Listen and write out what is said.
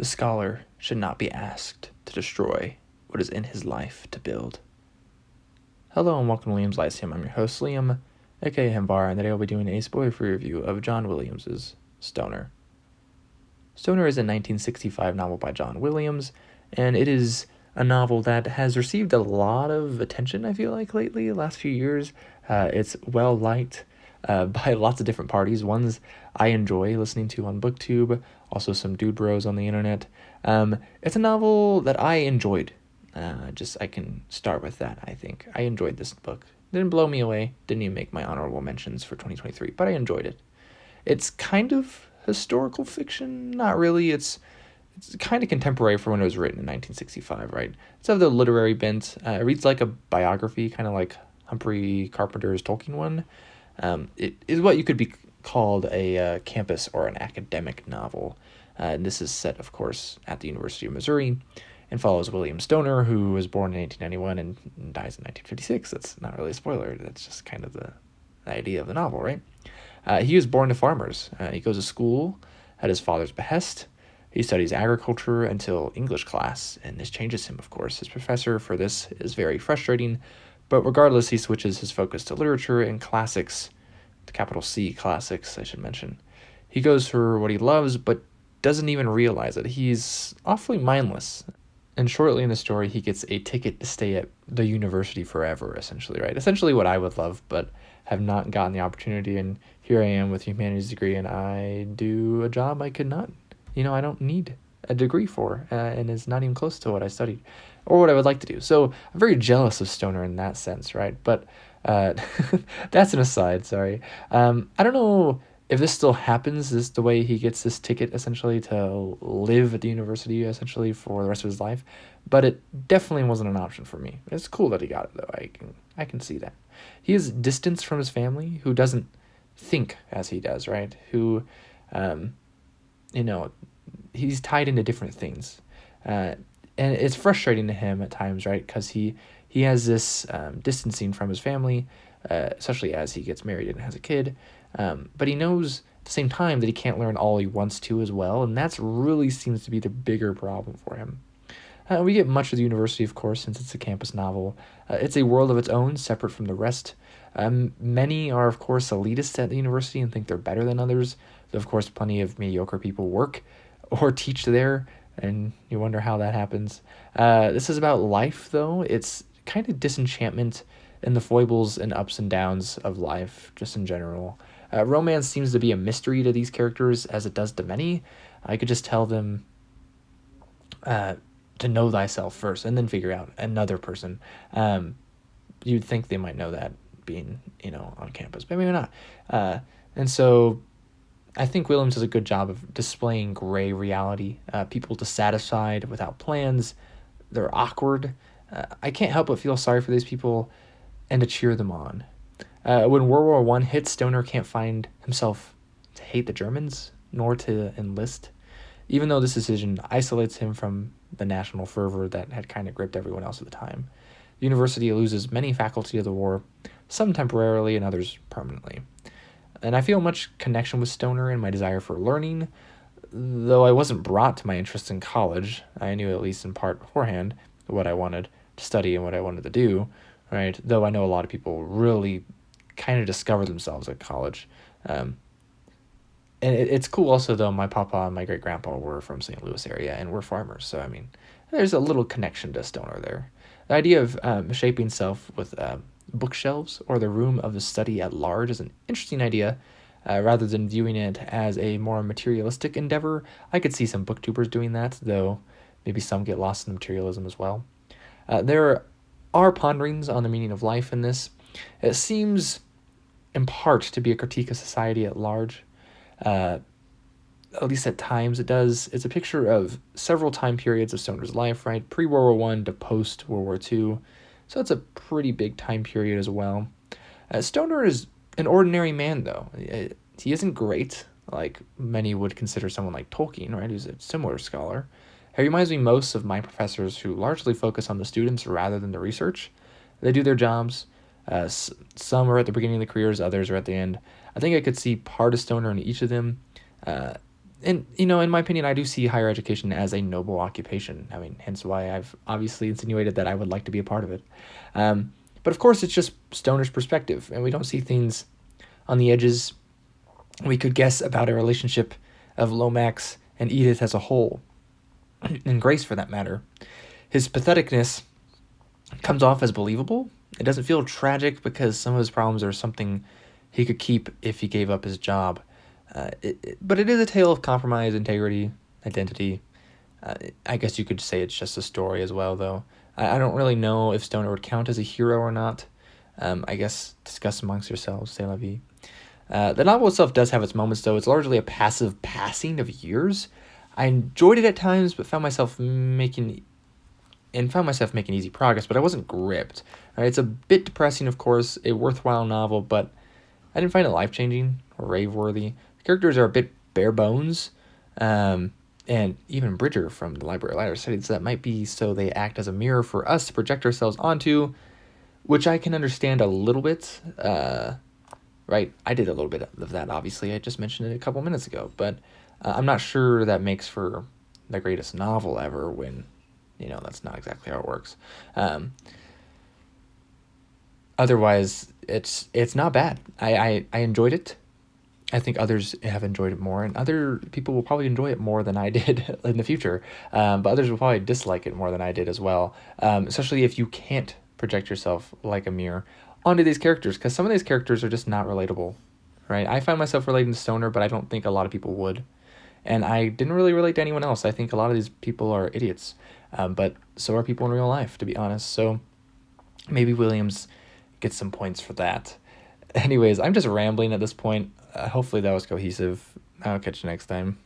The scholar should not be asked to destroy what is in his life to build. Hello and welcome to Liam's Lyceum. I'm your host Liam, aka Himbar, and today I'll be doing a spoiler-free review of John Williams' Stoner. Stoner is a 1965 novel by John Williams, and it is a novel that has received a lot of attention, I feel like, lately, the last few years. It's well liked by lots of different parties. Ones I enjoy listening to on BookTube, also some dude bros on the internet. It's a novel that I enjoyed. I can start with that, I think. I enjoyed this book. Didn't blow me away, didn't even make my honorable mentions for 2023, but I enjoyed it. It's kind of historical fiction, not really. It's kind of contemporary for when it was written in 1965, right? It's of the literary bent. It reads like a biography, kind of like Humphrey Carpenter's Tolkien one. It is what you could be called a campus or an academic novel. And this is set, of course, at the University of Missouri and follows William Stoner, who was born in 1891 and dies in 1956. That's not really a spoiler. That's just kind of the idea of the novel, right? He was born to farmers. He goes to school at his father's behest. He studies agriculture until English class, and this changes him, of course. His professor for this is very frustrating, but regardless, he switches his focus to literature and classics, to capital C, classics, I should mention. He goes for what he loves, but doesn't even realize it. He's awfully mindless. And shortly in the story, he gets a ticket to stay at the university forever, essentially, right? Essentially what I would love, but have not gotten the opportunity, and here I am with a humanities degree, and I do a job I could not. I don't need a degree for, and it's not even close to what I studied or what I would like to do. So I'm very jealous of Stoner in that sense, right? But that's an aside, sorry. I don't know if this still happens. Is the way he gets this ticket essentially to live at the university essentially for the rest of his life, but it definitely wasn't an option for me. It's cool that he got it though. I can see that. He is distanced from his family, who doesn't think as he does, right? Who, you know, he's tied into different things, and it's frustrating to him at times, right? Because he has this distancing from his family, especially as he gets married and has a kid. But he knows at the same time that he can't learn all he wants to as well, and that's really seems to be the bigger problem for him. We get much of the university, of course, since it's a campus novel. It's a world of its own, separate from the rest. Many are, of course, elitists at the university and think they're better than others. Though, of course, plenty of mediocre people work or teach there, and you wonder how that happens. This is about life, though. It's kind of disenchantment and the foibles and ups and downs of life, just in general. Romance seems to be a mystery to these characters, as it does to many. I could just tell them to know thyself first, and then figure out another person. You'd think they might know that being, on campus, but maybe not. And so I think Williams does a good job of displaying gray reality. People dissatisfied, without plans. They're awkward. I can't help but feel sorry for these people and to cheer them on. When World War I hits, Stoner can't find himself to hate the Germans, nor to enlist, even though this decision isolates him from the national fervor that had kind of gripped everyone else at the time. The university loses many faculty of the war, some temporarily and others permanently. And I feel much connection with Stoner and my desire for learning, though I wasn't brought to my interest in college. I knew, at least in part beforehand, what I wanted to study and what I wanted to do, right? Though I know a lot of people really kind of discover themselves at college. And it's cool also, though, my papa and my great-grandpa were from St. Louis area, and we're farmers, so, there's a little connection to Stoner there. The idea of shaping self with bookshelves or the room of the study at large is an interesting idea. Rather than viewing it as a more materialistic endeavor, I could see some booktubers doing that, though maybe some get lost in materialism as well. There are ponderings on the meaning of life in this. It seems, in part, to be a critique of society at large. At least at times it does. It's a picture of several time periods of Stoner's life, right? Pre-World War I to post-World War II. So it's a pretty big time period as well. Stoner is an ordinary man, though. He isn't great, like many would consider someone like Tolkien, right, who's a similar scholar. He reminds me most of my professors, who largely focus on the students rather than the research. They do their jobs. Some are at the beginning of the careers, others are at the end. I think I could see part of Stoner in each of them. And, in my opinion, I do see higher education as a noble occupation. I mean, hence why I've obviously insinuated that I would like to be a part of it. But of course, it's just Stoner's perspective, and we don't see things on the edges. We could guess about a relationship of Lomax and Edith as a whole, and Grace for that matter. His patheticness comes off as believable. It doesn't feel tragic because some of his problems are something he could keep if he gave up his job. But it is a tale of compromise, integrity, identity. I guess you could say it's just a story as well, though. I don't really know if Stoner would count as a hero or not. I guess discuss amongst yourselves, c'est la vie. The novel itself does have its moments, though. It's largely a passive passing of years. I enjoyed it at times, but found myself making easy progress, but I wasn't gripped. It's a bit depressing, of course, a worthwhile novel, but I didn't find it life-changing or rave-worthy. The characters are a bit bare bones, and even Bridger from the Library of Lighter states that might be so they act as a mirror for us to project ourselves onto, which I can understand a little bit. Right, I did a little bit of that, obviously. I just mentioned it a couple minutes ago, but I'm not sure that makes for the greatest novel ever when, that's not exactly how it works. Otherwise, it's not bad. I enjoyed it. I think others have enjoyed it more, and other people will probably enjoy it more than I did in the future. But others will probably dislike it more than I did as well, especially if you can't project yourself like a mirror onto these characters, because some of these characters are just not relatable, right? I find myself relating to Stoner, but I don't think a lot of people would. And I didn't really relate to anyone else. I think a lot of these people are idiots, but so are people in real life, to be honest. So maybe Williams gets some points for that. Anyways, I'm just rambling at this point. Hopefully that was cohesive. I'll catch you next time.